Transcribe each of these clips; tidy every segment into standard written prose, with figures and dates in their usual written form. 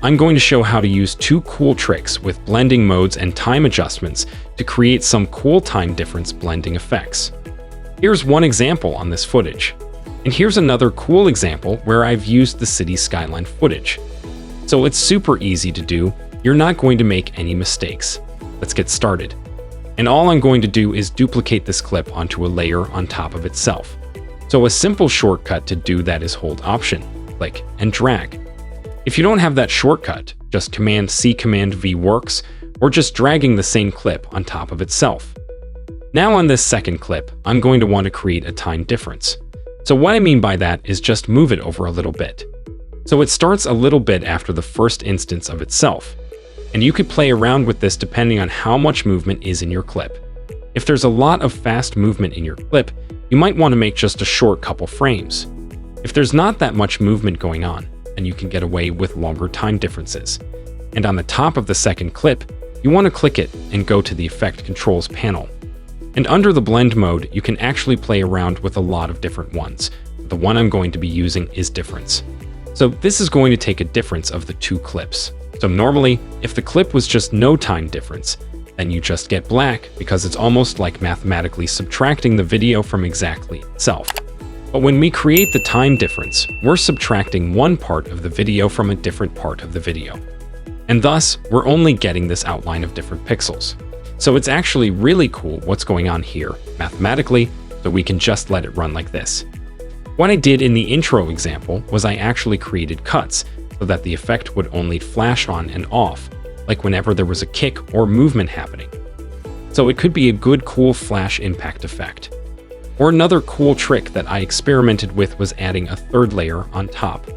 I'm going to show how to use two cool tricks with blending modes and time adjustments to create some cool time difference blending effects. Here's one example on this footage. And here's another cool example where I've used the city skyline footage. So it's super easy to do. You're not going to make any mistakes. Let's get started. And all I'm going to do is duplicate this clip onto a layer on top of itself. So a simple shortcut to do that is hold Option, click, and drag. If you don't have that shortcut, just Command-C, Command-V works, or just dragging the same clip on top of itself. Now on this second clip, I'm going to want to create a time difference. So what I mean by that is just move it over a little bit. So it starts a little bit after the first instance of itself. And you could play around with this depending on how much movement is in your clip. If there's a lot of fast movement in your clip, you might want to make just a short couple frames. If there's not that much movement going on, then you can get away with longer time differences. And on the top of the second clip, you want to click it and go to the Effect Controls panel. And under the blend mode, you can actually play around with a lot of different ones. The one I'm going to be using is difference. So this is going to take a difference of the two clips. So normally, if the clip was just no time difference, then you just get black because it's almost like mathematically subtracting the video from exactly itself. But when we create the time difference, we're subtracting one part of the video from a different part of the video. And thus, we're only getting this outline of different pixels. So it's actually really cool what's going on here mathematically, so we can just let it run like this. What I did in the intro example was I actually created cuts so that the effect would only flash on and off, like whenever there was a kick or movement happening. So it could be a good cool flash impact effect. Or another cool trick that I experimented with was adding a third layer on top.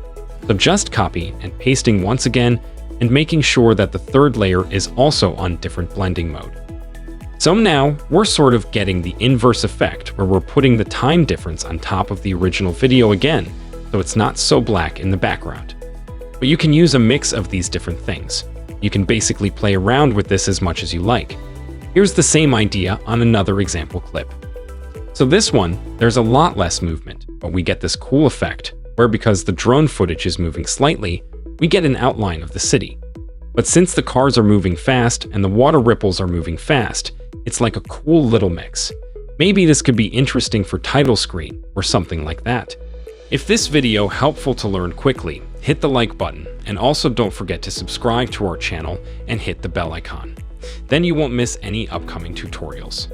So just copy and pasting once again and making sure that the third layer is also on different blending mode. So now we're sort of getting the inverse effect where we're putting the time difference on top of the original video again, so it's not so black in the background. But you can use a mix of these different things. You can basically play around with this as much as you like. Here's the same idea on another example clip. So this one, there's a lot less movement, but we get this cool effect where because the drone footage is moving slightly, we get an outline of the city. But since the cars are moving fast and the water ripples are moving fast, it's like a cool little mix. Maybe this could be interesting for title screen or something like that. If this video helpful to learn quickly, hit the like button and also don't forget to subscribe to our channel and hit the bell icon. Then you won't miss any upcoming tutorials.